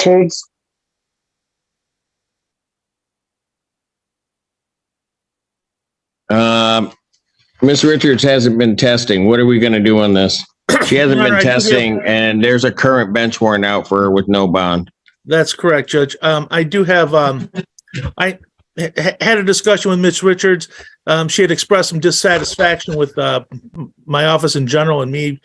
Richards. Ms. Richards hasn't been testing. What are we going to do on this? She hasn't been testing, and there's a current bench warrant out for her with no bond. That's correct, Judge. I do have, I had a discussion with Ms. Richards. She had expressed some dissatisfaction with my office in general and me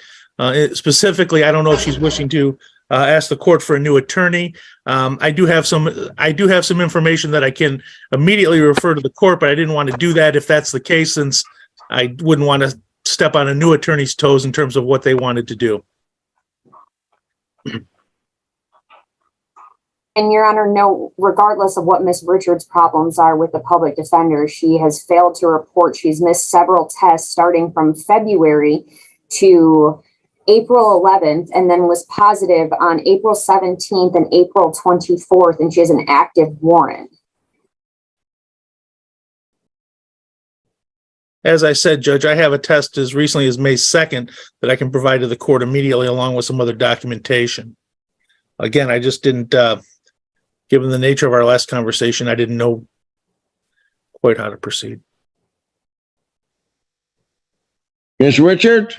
specifically. I don't know if she's wishing to ask the court for a new attorney. I do have some information that I can immediately refer to the court, but I didn't want to do that if that's the case, since I wouldn't want to step on a new attorney's toes in terms of what they wanted to do. And Your Honor, no, regardless of what Ms. Richards' problems are with the public defender, she has failed to report. She's missed several tests starting from February to April 11th, and then was positive on April 17th and April 24th, and she has an active warrant. As I said, Judge, I have a test as recently as May 2nd that I can provide to the court immediately, along with some other documentation. Again, I just didn't, given the nature of our last conversation, I didn't know quite how to proceed. Ms. Richards,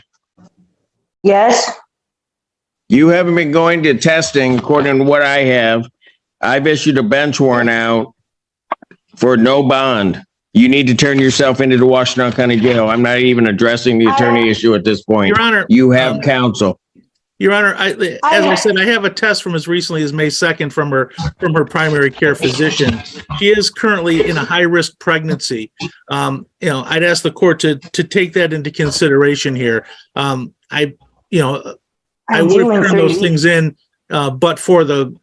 Yes. you haven't been going to testing according to what I have. I've issued a bench warrant out for no bond. You need to turn yourself into the Washington County Jail. I'm not even addressing the attorney issue at this point. Your Honor, you have counsel. Your Honor, as I said, I have a test from as recently as May 2nd from her primary care physician. She is currently in a high-risk pregnancy. I'd ask the court to take that into consideration here. I would have turned those things in, but for the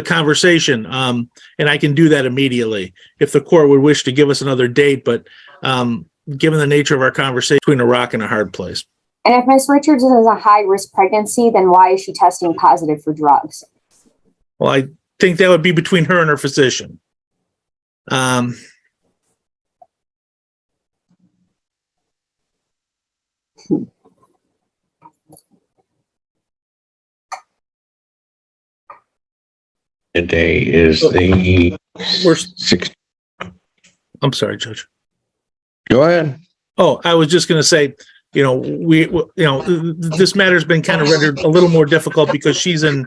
conversation, and I can do that immediately if the court would wish to give us another date. But given the nature of our conversation, between a rock and a hard place. And if Ms. Richards is a high-risk pregnancy, then why is she testing positive for drugs? Well, I think that would be between her and her physician. Today is the 6th. I'm sorry, Judge. Go ahead. Oh, I was just going to say, this matter has been kind of rendered a little more difficult because she is in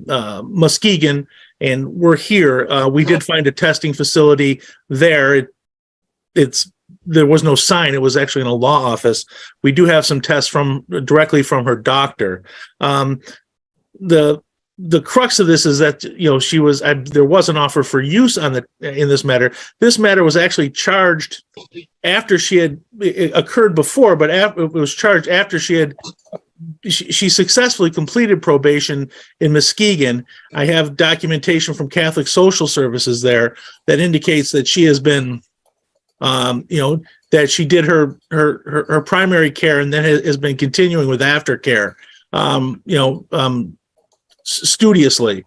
Muskegon, and we're here. We did find a testing facility there. There was no sign. It was actually in a law office. We do have some tests directly from her doctor. The crux of this is that there was an offer for use in this matter. This matter was actually charged after it occurred before, but it was charged after she successfully completed probation in Muskegon. I have documentation from Catholic Social Services there that indicates that she has been, that she did her primary care and then has been continuing with aftercare. Studiously.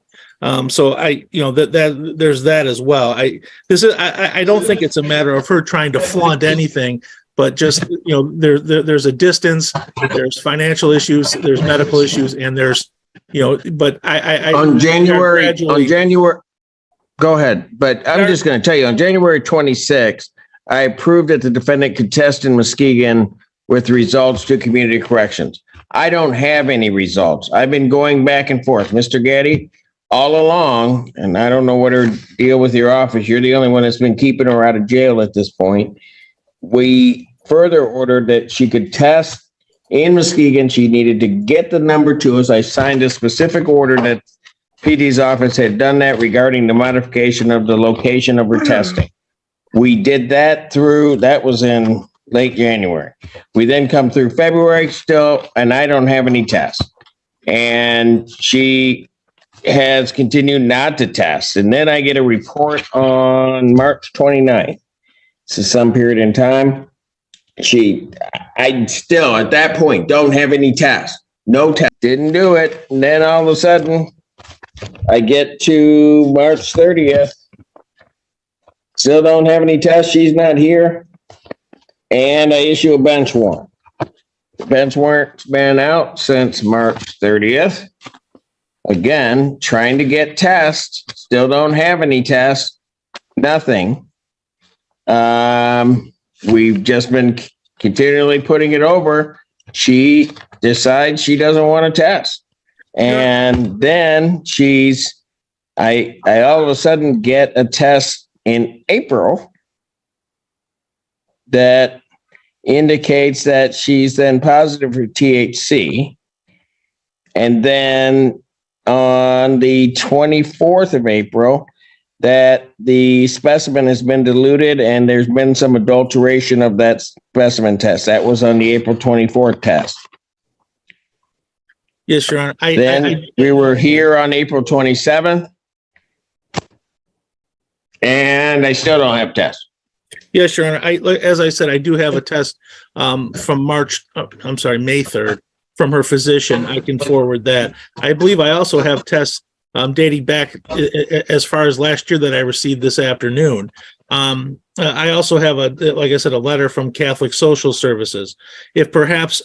So there's that as well. I don't think it's a matter of her trying to flaunt anything, but just, there's a distance, there's financial issues, there's medical issues, and there's, but on January, go ahead. But I'm just going to tell you, on January 26th, I approved that the defendant could test in Muskegon with results to community corrections. I don't have any results. I've been going back and forth. Mr. Gaddy, all along, and I don't know what her deal with your office. You're the only one that's been keeping her out of jail at this point. We further ordered that she could test in Muskegon. She needed to get the number to us. I signed a specific order that PD's office had done that regarding the modification of the location of her testing. We did that that was in late January. We then come through February still, and I don't have any tests. And she has continued not to test. And then I get a report on March 29th. This is some period in time. I still, at that point, don't have any tests. No test. Didn't do it. And then all of a sudden, I get to March 30th. Still don't have any tests. She's not here. And I issue a bench warrant. The bench warrant's been out since March 30th. again, trying to get tests, still don't have any tests, nothing. We've just been continually putting it over. She decides she doesn't want to test. And then I all of a sudden get a test in April that indicates that she's then positive for THC. And then on the 24th of April, that the specimen has been diluted and there's been some adulteration of that specimen test. That was on the April 24th test. Yes, Your Honor. We were here on April 27th, and I still don't have tests. Yes, Your Honor. As I said, I do have a test from May 3rd from her physician. I can forward that. I believe I also have tests dating back as far as last year that I received this afternoon. I also have like I said, a letter from Catholic Social Services. If perhaps,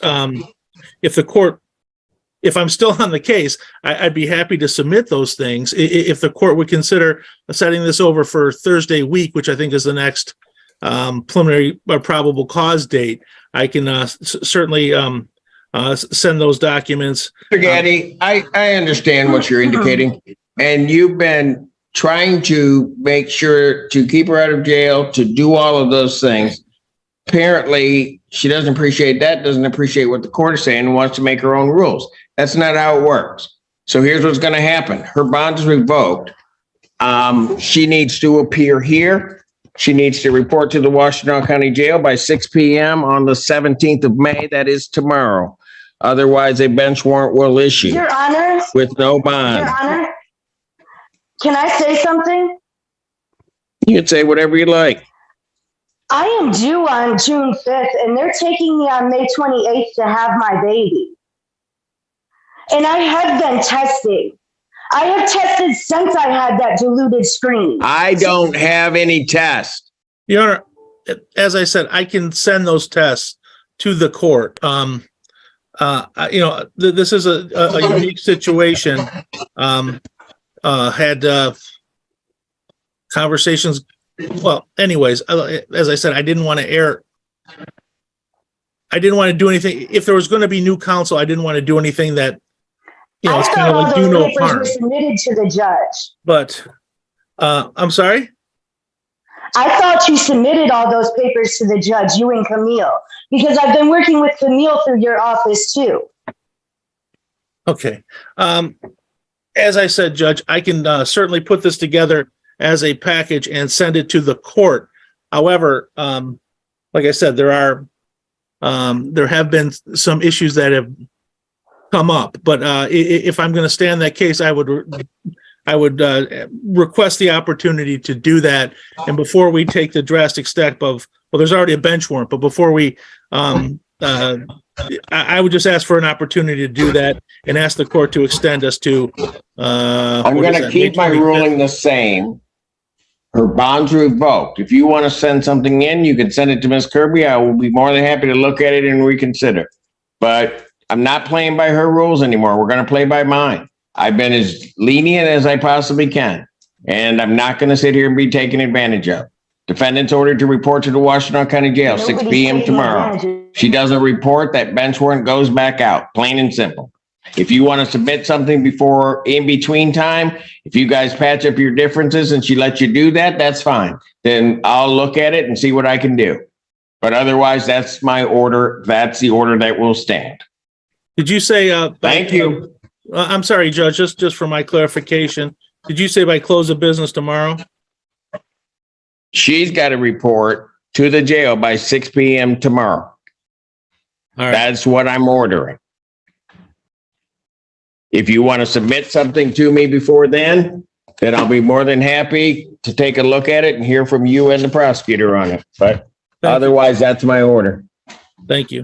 if I'm still on the case, I'd be happy to submit those things. If the court would consider setting this over for Thursday week, which I think is the next preliminary or probable cause date, I can certainly send those documents. Mr. Gaddy, I understand what you're indicating, and you've been trying to make sure to keep her out of jail, to do all of those things. Apparently, she doesn't appreciate that, doesn't appreciate what the court is saying, and wants to make her own rules. That's not how it works. So here's what's going to happen. Her bond is revoked. She needs to appear here. She needs to report to the Washtenaw County Jail by 6 p.m. on the 17th of May. That is tomorrow. Otherwise, a bench warrant will issue. Your Honor. With no bond. Your Honor. Can I say something? You can say whatever you like. I am due on June 5th, and they're taking me on May 28th to have my baby. And I have been testing. I have tested since I had that diluted screen. I don't have any tests. Your Honor, as I said, I can send those tests to the court. This is a unique situation. Had conversations. Well, anyways, as I said, I didn't want to air. I didn't want to do anything. If there was going to be new counsel, I didn't want to do anything that, it's kind of like do no harm. Were submitted to the judge. But I'm sorry. I thought you submitted all those papers to the judge, you and Camille, because I've been working with Camille through your office too. Okay. As I said, Judge, I can certainly put this together as a package and send it to the court. However, like I said, there have been some issues that have come up, but if I'm going to stay on that case, I would request the opportunity to do that. And before we take the drastic step of, well, there's already a bench warrant, but before we, I would just ask for an opportunity to do that and ask the court to extend us to. I'm going to keep my ruling the same. Her bond's revoked. If you want to send something in, you can send it to Ms. Kirby. I will be more than happy to look at it and reconsider. But I'm not playing by her rules anymore. We're going to play by mine. I've been as lenient as I possibly can, and I'm not going to sit here and be taken advantage of. Defendant's ordered to report to the Washtenaw County Jail, 6 p.m. tomorrow. She doesn't report, that bench warrant goes back out, plain and simple. If you want to submit something before in between time, if you guys patch up your differences and she lets you do that, that's fine. Then I'll look at it and see what I can do. But otherwise, that's my order. That's the order that will stand. Did you say? Thank you. I'm sorry, Judge, just for my clarification. Did you say by close of business tomorrow? She's got to report to the jail by 6 p.m. tomorrow. All right. That's what I'm ordering. If you want to submit something to me before then I'll be more than happy to take a look at it and hear from you and the prosecutor on it. But otherwise, that's my order. Thank you.